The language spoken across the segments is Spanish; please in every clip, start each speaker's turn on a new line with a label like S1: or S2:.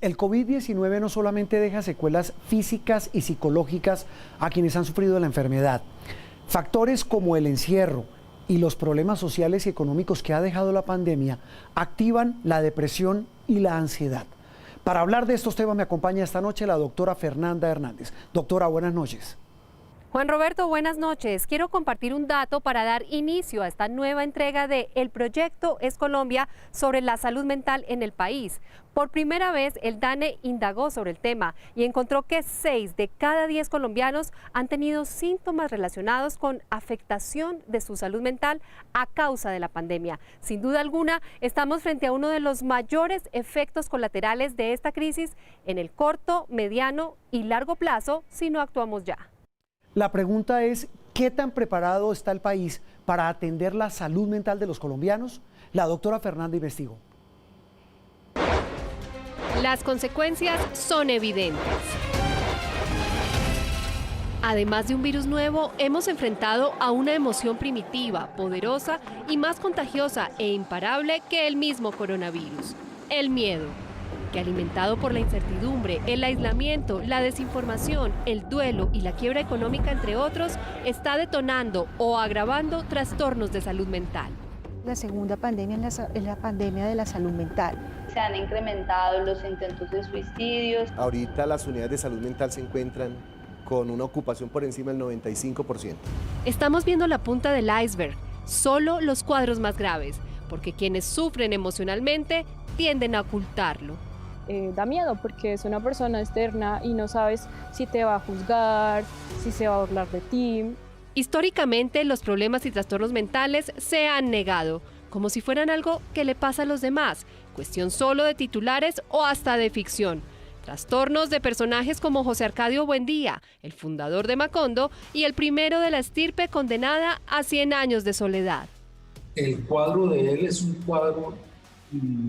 S1: El COVID-19 no solamente deja secuelas físicas y psicológicas a quienes han sufrido la enfermedad. Factores como el encierro y los problemas sociales y económicos que ha dejado la pandemia activan la depresión y la ansiedad. Para hablar de estos temas me acompaña esta noche la doctora Fernanda Hernández. Doctora, buenas noches.
S2: Juan Roberto, buenas noches. Quiero compartir un dato para dar inicio a esta nueva entrega de El Proyecto Es Colombia sobre la salud mental en el país. Por primera vez, el DANE indagó sobre el tema y encontró que 6 de cada 10 colombianos han tenido síntomas relacionados con afectación de su salud mental a causa de la pandemia. Sin duda alguna, estamos frente a uno de los mayores efectos colaterales de esta crisis en el corto, mediano y largo plazo si no actuamos ya.
S1: La pregunta es, ¿qué tan preparado está el país para atender la salud mental de los colombianos? La doctora Fernanda investigó.
S2: Las consecuencias son evidentes. Además de un virus nuevo, hemos enfrentado a una emoción primitiva, poderosa y más contagiosa e imparable que el mismo coronavirus: el miedo, que alimentado por la incertidumbre, el aislamiento, la desinformación, el duelo y la quiebra económica, entre otros, está detonando o agravando trastornos de salud mental.
S3: La segunda pandemia es la pandemia de la salud mental.
S4: Se han incrementado los intentos de suicidios.
S5: Ahorita las unidades de salud mental se encuentran con una ocupación por encima del 95%.
S2: Estamos viendo la punta del iceberg, solo los cuadros más graves, porque quienes sufren emocionalmente tienden a ocultarlo.
S6: Da miedo porque es una persona externa y no sabes si te va a juzgar, si se va a burlar de ti.
S2: Históricamente, los problemas y trastornos mentales se han negado, como si fueran algo que le pasa a los demás, cuestión solo de titulares o hasta de ficción. Trastornos de personajes como José Arcadio Buendía, el fundador de Macondo y el primero de la estirpe condenada a 100 años de soledad.
S7: El cuadro de él es un cuadro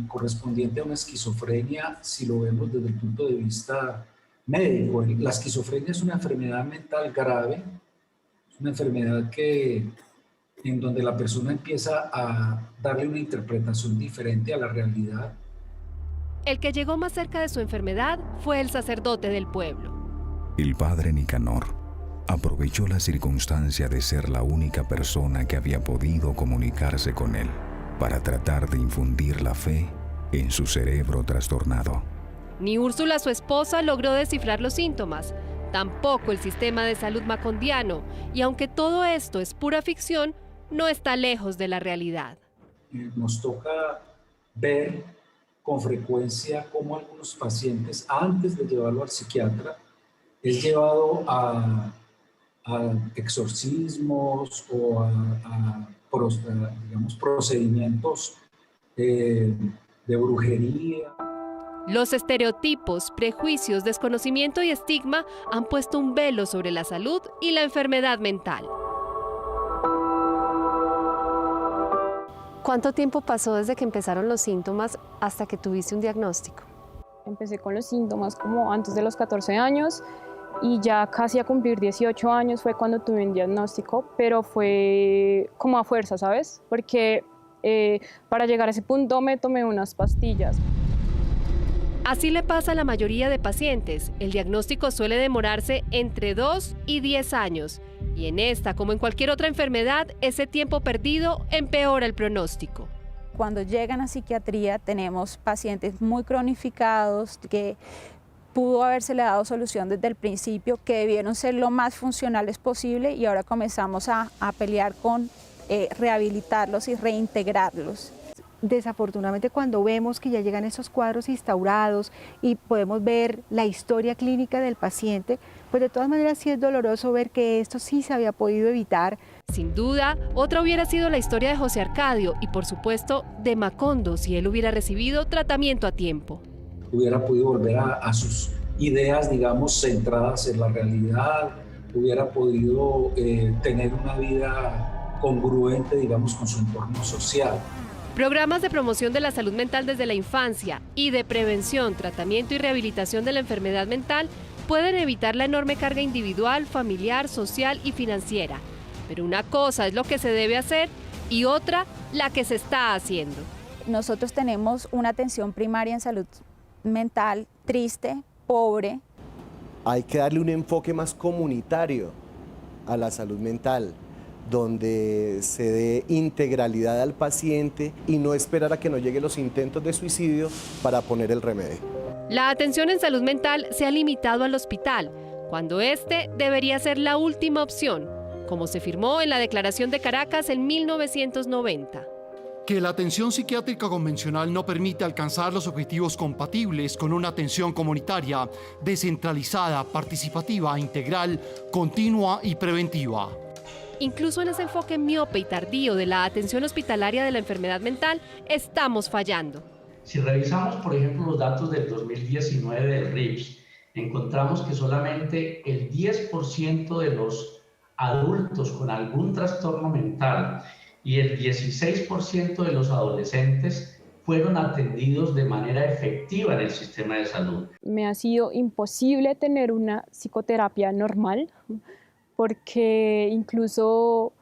S7: correspondiente a una esquizofrenia, si lo vemos desde el punto de vista médico. La esquizofrenia es una enfermedad mental grave, es una enfermedad en donde la persona empieza a darle una interpretación diferente a la realidad.
S2: El que llegó más cerca de su enfermedad fue el sacerdote del pueblo.
S8: El padre Nicanor aprovechó la circunstancia de ser la única persona que había podido comunicarse con él para tratar de infundir la fe en su cerebro trastornado.
S2: Ni Úrsula, su esposa, logró descifrar los síntomas, tampoco el sistema de salud macondiano, y aunque todo esto es pura ficción, no está lejos de la realidad.
S7: Nos toca ver con frecuencia cómo algunos pacientes, antes de llevarlo al psiquiatra, es llevado a exorcismos o digamos, procedimientos de brujería.
S2: Los estereotipos, prejuicios, desconocimiento y estigma han puesto un velo sobre la salud y la enfermedad mental. ¿Cuánto tiempo pasó desde que empezaron los síntomas hasta que tuviste un diagnóstico?
S6: Empecé con los síntomas como antes de los 14 años y ya casi a cumplir 18 años fue cuando tuve un diagnóstico, pero fue como a fuerza, ¿sabes? Porque para llegar a ese punto me tomé unas pastillas.
S2: Así le pasa a la mayoría de pacientes. El diagnóstico suele demorarse entre 2 y 10 años. Y en esta, como en cualquier otra enfermedad, ese tiempo perdido empeora el pronóstico.
S3: Cuando llegan a psiquiatría tenemos pacientes muy cronificados que pudo habérsele dado solución desde el principio, que debieron ser lo más funcionales posible y ahora comenzamos a pelear con rehabilitarlos y reintegrarlos. Desafortunadamente, cuando vemos que ya llegan esos cuadros instaurados y podemos ver la historia clínica del paciente, pues de todas maneras sí es doloroso ver que esto sí se había podido evitar.
S2: Sin duda, otra hubiera sido la historia de José Arcadio y, por supuesto, de Macondo si él hubiera recibido tratamiento a tiempo.
S7: Hubiera podido volver a sus ideas, digamos, centradas en la realidad, hubiera podido tener una vida congruente, digamos, con su entorno social.
S2: Programas de promoción de la salud mental desde la infancia y de prevención, tratamiento y rehabilitación de la enfermedad mental pueden evitar la enorme carga individual, familiar, social y financiera. Pero una cosa es lo que se debe hacer y otra la que se está haciendo.
S3: Nosotros tenemos una atención primaria en salud mental triste, pobre.
S5: Hay que darle un enfoque más comunitario a la salud mental, donde se dé integralidad al paciente y no esperar a que nos lleguen los intentos de suicidio para poner el remedio.
S2: La atención en salud mental se ha limitado al hospital, cuando este debería ser la última opción, como se firmó en la Declaración de Caracas en 1990.
S9: Que la atención psiquiátrica convencional no permite alcanzar los objetivos compatibles con una atención comunitaria, descentralizada, participativa, integral, continua y preventiva.
S2: Incluso en ese enfoque miope y tardío de la atención hospitalaria de la enfermedad mental, estamos fallando.
S10: Si revisamos, por ejemplo, los datos del 2019 del RIPS, encontramos que solamente el 10% de los adultos con algún trastorno mental y el 16% de los adolescentes fueron atendidos de manera efectiva en el sistema de salud.
S6: Me ha sido imposible tener una psicoterapia normal, porque incluso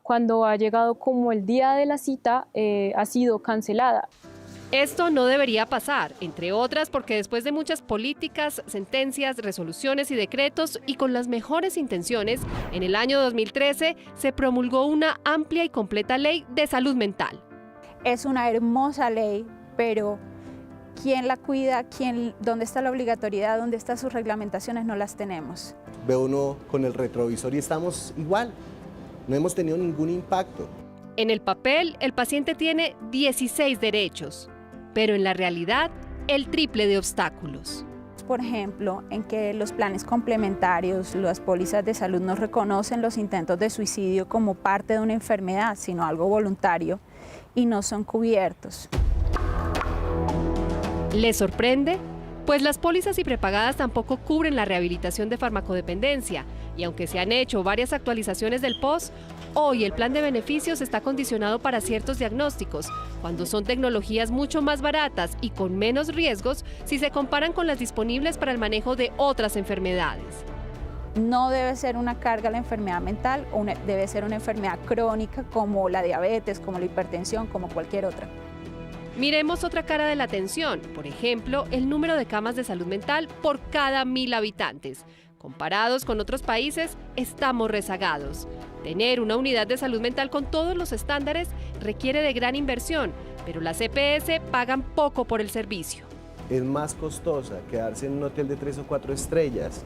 S6: cuando ha llegado como el día de la cita, ha sido cancelada.
S2: Esto no debería pasar, entre otras porque después de muchas políticas, sentencias, resoluciones y decretos y con las mejores intenciones, en el año 2013 se promulgó una amplia y completa ley de salud mental.
S3: Es una hermosa ley, pero ¿quién la cuida? ¿Dónde está la obligatoriedad? ¿Dónde están sus reglamentaciones? No las tenemos.
S5: Ve uno con el retrovisor y estamos igual, no hemos tenido ningún impacto.
S2: En el papel, el paciente tiene 16 derechos, pero en la realidad, el triple de obstáculos.
S3: Por ejemplo, en que los planes complementarios, las pólizas de salud no reconocen los intentos de suicidio como parte de una enfermedad, sino algo voluntario, y no son cubiertos.
S2: ¿Les sorprende? Pues las pólizas y prepagadas tampoco cubren la rehabilitación de farmacodependencia, y aunque se han hecho varias actualizaciones del POS, hoy el plan de beneficios está condicionado para ciertos diagnósticos, cuando son tecnologías mucho más baratas y con menos riesgos si se comparan con las disponibles para el manejo de otras enfermedades.
S3: No debe ser una carga la enfermedad mental, debe ser una enfermedad crónica como la diabetes, como la hipertensión, como cualquier otra.
S2: Miremos otra cara de la atención, por ejemplo, el número de camas de salud mental por cada 1000 habitantes. Comparados con otros países, estamos rezagados. Tener una unidad de salud mental con todos los estándares requiere de gran inversión, pero las EPS pagan poco por el servicio.
S5: Es más costosa quedarse en un hotel de 3 o 4 estrellas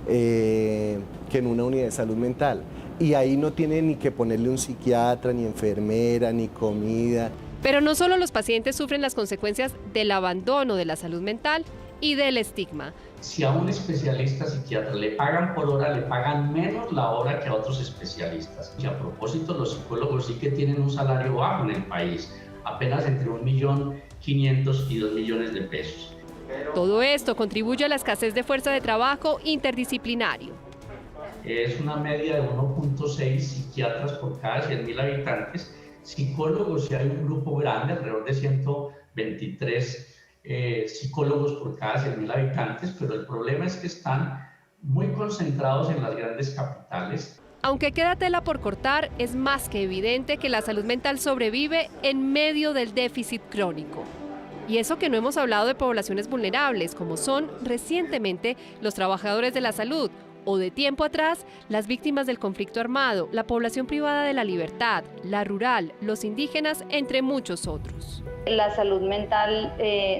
S5: que en una unidad de salud mental. Y ahí no tiene ni que ponerle un psiquiatra, ni enfermera, ni comida.
S2: Pero no solo los pacientes sufren las consecuencias del abandono de la salud mental y del estigma.
S10: Si a un especialista psiquiatra le pagan por hora, le pagan menos la hora que a otros especialistas. Y a propósito, los psicólogos sí que tienen un salario bajo en el país, apenas entre 1.500.000 y 2 millones de pesos.
S2: Todo esto contribuye a la escasez de fuerza de trabajo interdisciplinario.
S10: Es una media de 1.6 psiquiatras por cada 100.000 habitantes. Psicólogos, si hay un grupo grande, alrededor de 123 psicólogos por cada 100.000 habitantes, pero el problema es que están muy concentrados en las grandes capitales.
S2: Aunque queda tela por cortar, es más que evidente que la salud mental sobrevive en medio del déficit crónico. Y eso que no hemos hablado de poblaciones vulnerables, como son recientemente los trabajadores de la salud, o de tiempo atrás, las víctimas del conflicto armado, la población privada de la libertad, la rural, los indígenas, entre muchos otros.
S4: La salud mental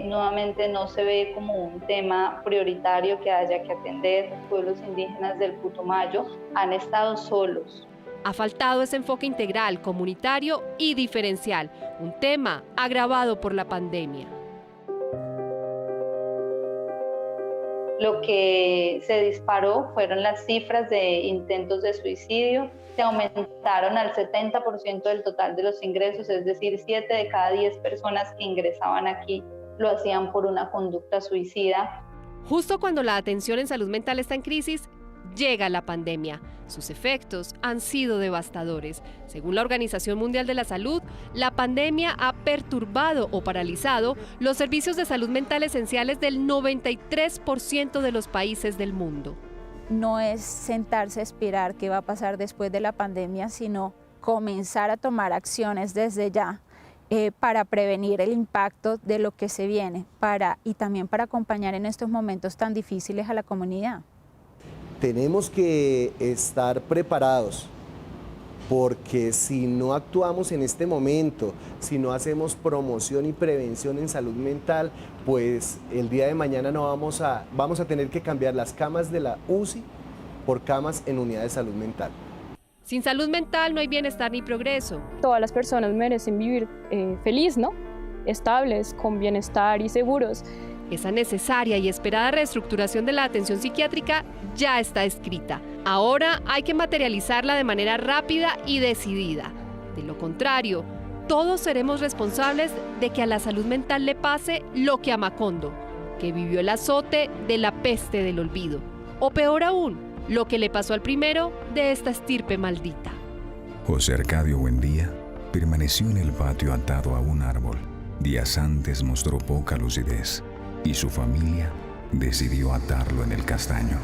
S4: nuevamente no se ve como un tema prioritario que haya que atender. Los pueblos indígenas del Putumayo han estado solos.
S2: Ha faltado ese enfoque integral, comunitario y diferencial, un tema agravado por la pandemia.
S4: Lo que se disparó fueron las cifras de intentos de suicidio, se aumentaron al 70% del total de los ingresos, es decir, 7 de cada 10 personas que ingresaban aquí lo hacían por una conducta suicida.
S2: Justo cuando la atención en salud mental está en crisis, llega la pandemia. Sus efectos han sido devastadores. Según la Organización Mundial de la Salud, la pandemia ha perturbado o paralizado los servicios de salud mental esenciales del 93% de los países del mundo.
S3: No es sentarse a esperar qué va a pasar después de la pandemia, sino comenzar a tomar acciones desde ya para prevenir el impacto de lo que se viene y también para acompañar en estos momentos tan difíciles a la comunidad.
S5: Tenemos que estar preparados, porque si no actuamos en este momento, si no hacemos promoción y prevención en salud mental, pues el día de mañana vamos a tener que cambiar las camas de la UCI por camas en unidad de salud mental.
S2: Sin salud mental no hay bienestar ni progreso.
S6: Todas las personas merecen vivir feliz, ¿no? Estables, con bienestar y seguros.
S2: Esa necesaria y esperada reestructuración de la atención psiquiátrica ya está escrita. Ahora hay que materializarla de manera rápida y decidida. De lo contrario, todos seremos responsables de que a la salud mental le pase lo que a Macondo, que vivió el azote de la peste del olvido. O peor aún, lo que le pasó al primero de esta estirpe maldita.
S8: José Arcadio Buendía permaneció en el patio atado a un árbol. Días antes mostró poca lucidez y su familia decidió atarlo en el castaño.